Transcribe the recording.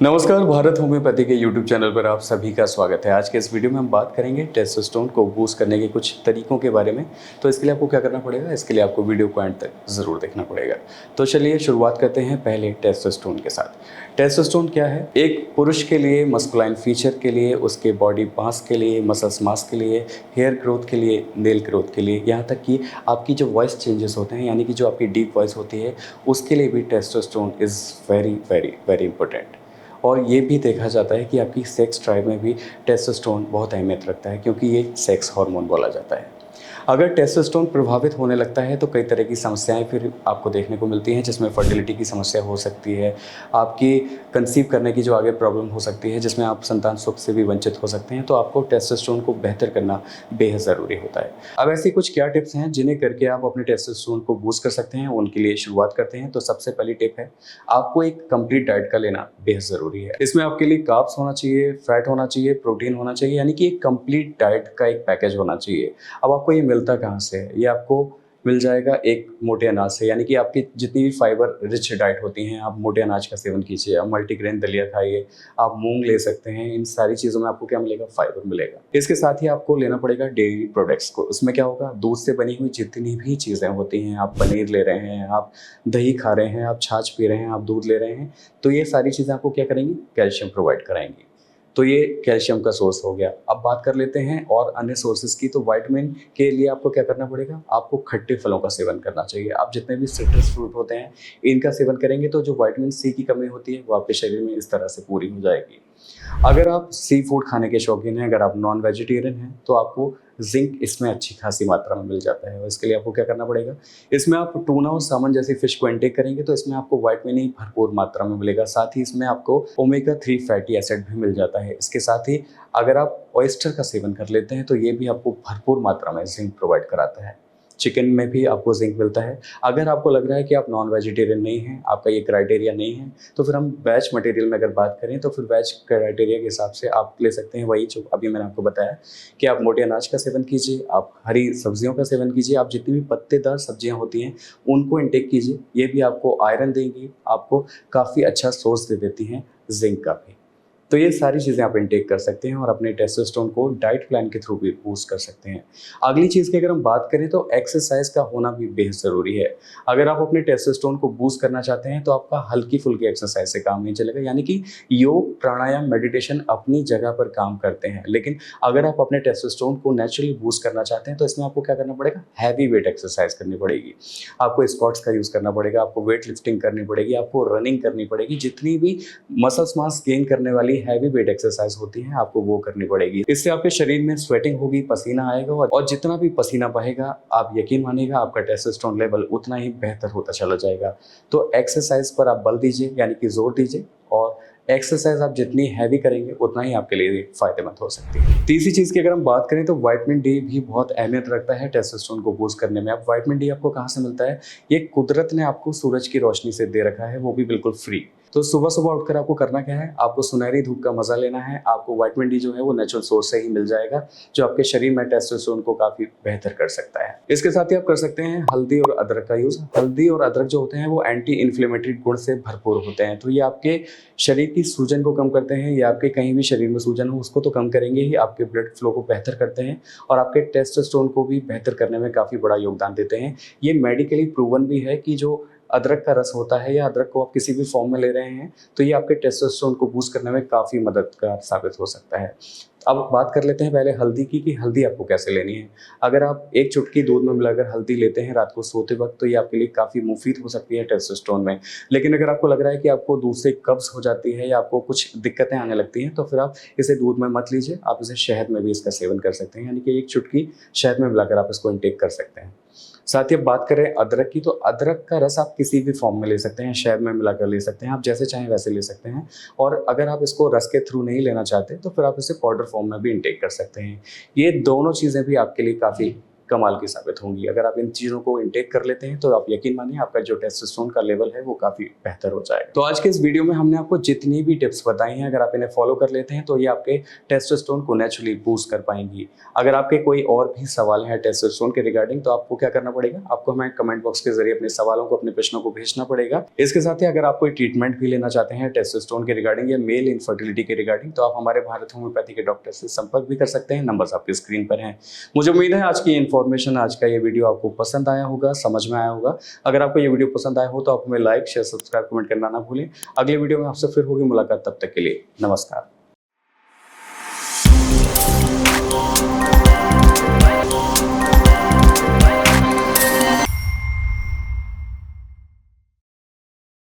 नमस्कार, भारत होम्योपैथी के YouTube channel पर आप सभी का स्वागत है। आज के इस वीडियो में हम बात करेंगे टेस्टोस्टेरोन को बूस्ट करने के कुछ तरीकों के बारे में। तो इसके लिए आपको क्या करना पड़ेगा, इसके लिए आपको वीडियो को एंड तक ज़रूर देखना पड़ेगा। तो चलिए शुरुआत करते हैं पहले टेस्टोस्टेरोन के साथ। टेस्टोस्टेरोन क्या है? एक पुरुष के लिए, मस्कुलाइन फीचर के लिए, उसके बॉडी मास के लिए, मसल्स मास के लिए, हेयर ग्रोथ के लिए, नेल ग्रोथ के लिए, यहाँ तक कि आपकी जो वॉइस चेंजेस होते हैं, यानी कि जो आपकी डीप वॉइस होती है, उसके लिए भी testosterone is very very very important. और ये भी देखा जाता है कि आपकी सेक्स ड्राइव में भी टेस्टोस्टेरोन बहुत अहमियत रखता है, क्योंकि ये सेक्स हार्मोन बोला जाता है। अगर टेस्टोस्टेरोन प्रभावित होने लगता है तो कई तरह की समस्याएं फिर आपको देखने को मिलती हैं, जिसमें फर्टिलिटी की समस्या हो सकती है, आपकी कंसीव करने की जो आगे प्रॉब्लम हो सकती है, जिसमें आप संतान सुख से भी वंचित हो सकते हैं। तो आपको टेस्टोस्टेरोन को बेहतर करना बेहद ज़रूरी होता है। अब ऐसी कुछ क्या टिप्स हैं जिन्हें करके आप अपने टेस्टोस्टेरोन को बूस्ट कर सकते हैं, उनके लिए शुरुआत करते हैं। तो सबसे पहली टिप है, आपको एक कंप्लीट डाइट का लेना बेहद ज़रूरी है। इसमें आपके लिए कार्ब्स होना चाहिए, फैट होना चाहिए, प्रोटीन होना चाहिए, यानी कि एक कंप्लीट डाइट का एक पैकेज होना चाहिए। अब आपको ये मिलता कहाँ से है? ये आपको मिल जाएगा एक मोटे अनाज से, यानी कि आपकी जितनी भी फाइबर रिच डाइट होती हैं, आप मोटे अनाज का सेवन कीजिए, आप मल्टीग्रेन दलिया खाइए, आप मूंग ले सकते हैं। इन सारी चीज़ों में आपको क्या मिलेगा? फाइबर मिलेगा। इसके साथ ही आपको लेना पड़ेगा डेयरी प्रोडक्ट्स को। उसमें क्या होगा? दूध से बनी हुई जितनी भी चीज़ें होती हैं, आप पनीर ले रहे हैं, आप दही खा रहे हैं, आप छाछ पी रहे हैं, आप दूध ले रहे हैं, तो ये सारी चीज़ें आपको क्या करेंगी? कैल्शियम प्रोवाइड कराएंगी। तो ये कैल्शियम का सोर्स हो गया। अब बात कर लेते हैं और अन्य सोर्सेज की। तो विटामिन के लिए आपको क्या करना पड़ेगा? आपको खट्टे फलों का सेवन करना चाहिए। आप जितने भी सिट्रस फ्रूट होते हैं, इनका सेवन करेंगे तो जो विटामिन सी की कमी होती है वो आपके शरीर में इस तरह से पूरी हो जाएगी। अगर आप सी फूड खाने के शौकीन हैं, अगर आप नॉन वेजिटेरियन हैं, तो आपको जिंक इसमें अच्छी खासी मात्रा में मिल जाता है। और इसके लिए आपको क्या करना पड़ेगा? इसमें आप टूना और सामन जैसी फिश को इंटेक करेंगे तो इसमें आपको विटामिन ई भरपूर मात्रा में मिलेगा। साथ ही इसमें आपको ओमेगा 3 फैटी एसिड भी मिल जाता है। इसके साथ ही अगर आप ऑयस्टर का सेवन कर लेते हैं तो ये भी आपको भरपूर मात्रा में जिंक प्रोवाइड कराता है। चिकन में भी आपको जिंक मिलता है। अगर आपको लग रहा है कि आप नॉन वेजिटेरियन नहीं हैं, आपका ये क्राइटेरिया नहीं है, तो फिर हम वेज मटेरियल में अगर बात करें तो फिर वेज क्राइटेरिया के हिसाब से आप ले सकते हैं वही जो अभी मैंने आपको बताया, कि आप मोटे अनाज का सेवन कीजिए, आप हरी सब्जियों का सेवन कीजिए, आप जितनी भी पत्तेदार सब्जियां होती हैं उनको इंटेक कीजिए। ये भी आपको आयरन देंगी, आपको काफ़ी अच्छा सोर्स दे देती हैं जिंक का भी। तो ये सारी चीज़ें आप इनटेक कर सकते हैं और अपने टेस्टोस्टेरोन को डाइट प्लान के थ्रू भी बूस्ट कर सकते हैं। अगली चीज़ की अगर हम बात करें तो एक्सरसाइज का होना भी बेहद ज़रूरी है। अगर आप अपने टेस्टोस्टेरोन को बूस्ट करना चाहते हैं तो आपका हल्की-फुल्की एक्सरसाइज से काम नहीं चलेगा, यानी कि योग, प्राणायाम, मेडिटेशन अपनी जगह पर काम करते हैं। लेकिन अगर आप अपने टेस्टोस्टेरोन को नेचुरली बूस्ट करना चाहते हैं तो इसमें आपको क्या करना पड़ेगा? हैवी वेट एक्सरसाइज करनी पड़ेगी। आपको स्क्वाट्स का यूज़ करना पड़ेगा, आपको वेट लिफ्टिंग करनी पड़ेगी, आपको रनिंग करनी पड़ेगी। जितनी भी मसल्स मास गेन करने वाली हैवी वेट एक्सरसाइज होती है आपको वो करनी पड़ेगी। इससे आपके शरीर में स्वेटिंग होगी, पसीना आएगा, और जितना भी पसीना बहेगा आप यकीन मानिएगा आपका टेस्टोस्टेरोन लेवल उतना ही बेहतर होता चला जाएगा। तो एक्सरसाइज पर आप बल दीजिए, यानी कि जोर दीजिए, और एक्सरसाइज आप जितनी हैवी करेंगे उतना ही आपके लिए फायदेमंद हो सकती है। तीसरी चीज़ की अगर हम बात करें तो विटामिन डी भी बहुत अहमियत रखता है टेस्टोस्टेरोन को बूस्ट करने में। अब विटामिन डी आपको कहाँ से मिलता है? ये कुदरत ने आपको सूरज की रोशनी से दे रखा है, वो भी बिल्कुल फ्री। तो सुबह सुबह उठकर आपको करना क्या है? आपको सुनहरी धूप का मजा लेना है। आपको विटामिन डी जो है वो नेचुरल सोर्स से ही मिल जाएगा, जो आपके शरीर में टेस्टोस्टेरोन को काफी बेहतर कर सकता है। इसके साथ ही आप कर सकते हैं हल्दी और अदरक का यूज। हल्दी और अदरक जो होते हैं वो एंटी इन्फ्लेमेटरी गुण से भरपूर होते हैं। तो ये आपके शरीर की सूजन को कम करते हैं, या आपके कहीं भी शरीर में सूजन हो उसको तो कम करेंगे ही, आपके ब्लड फ्लो को बेहतर करते हैं और आपके टेस्टोस्टेरोन को भी बेहतर करने में काफी बड़ा योगदान देते हैं। ये मेडिकली प्रूवन भी है कि जो अदरक का रस होता है या अदरक को आप किसी भी फॉर्म में ले रहे हैं तो ये आपके टेस्टोस्टेरोन को बूस्ट करने में काफ़ी मददगार साबित हो सकता है। अब बात कर लेते हैं पहले हल्दी की, कि हल्दी आपको कैसे लेनी है। अगर आप एक चुटकी दूध में मिलाकर हल्दी लेते हैं रात को सोते वक्त तो ये आपके लिए काफ़ी मुफीद हो सकती है टेस्टोस्टेरोन में। लेकिन अगर आपको लग रहा है कि आपको दूध से कब्ज़ हो जाती है या आपको कुछ दिक्कतें आने लगती हैं तो फिर आप इसे दूध में मत लीजिए, आप इसे शहद में भी इसका सेवन कर सकते हैं, यानी कि एक चुटकी शहद में मिलाकर आप इसको इंटेक कर सकते हैं। साथ ही अब बात करें अदरक की, तो अदरक का रस आप किसी भी फॉर्म में ले सकते हैं, शहद में मिलाकर ले सकते हैं, आप जैसे चाहें वैसे ले सकते हैं। और अगर आप इसको रस के थ्रू नहीं लेना चाहते तो फिर आप इसे पाउडर फॉर्म में भी इंटेक कर सकते हैं। ये दोनों चीज़ें भी आपके लिए काफ़ी कमाल की साबित होंगी। अगर आप इन चीज़ों को इनटेक कर लेते हैं तो आप यकीन मानिए आपका जो टेस्टोस्टेरोन का लेवल है वो काफ़ी बेहतर हो जाएगा। तो आज के इस वीडियो में हमने आपको जितनी भी टिप्स बताई हैं, अगर आप इन्हें फॉलो कर लेते हैं तो ये आपके टेस्टोस्टेरोन को नेचुरली बूस्ट कर पाएंगी। अगर आपके कोई और भी सवाल हैं टेस्टोस्टेरोन के रिगार्डिंग तो आपको क्या करना पड़ेगा, आपको हमें कमेंट बॉक्स के जरिए अपने सवालों को, अपने प्रश्नों को भेजना पड़ेगा। इसके साथ ही अगर आप कोई ट्रीटमेंट भी लेना चाहते हैं टेस्टोस्टेरोन के रिगार्डिंग या मेल इनफर्टिलिटी के रिगार्डिंग तो आप हमारे भारत होम्योपैथी के डॉक्टर से संपर्क भी कर सकते हैं। नंबर्स आपकी स्क्रीन पर हैं। मुझे उम्मीद है आज की इन्फॉर्मेशन, आज का ये वीडियो आपको पसंद आया होगा, समझ में आया होगा। अगर आपको ये वीडियो पसंद आया हो तो आप हमें लाइक, शेयर, सब्सक्राइब, कमेंट करना ना भूलें। अगले वीडियो में आपसे फिर होगी मुलाकात, तब तक के लिए नमस्कार।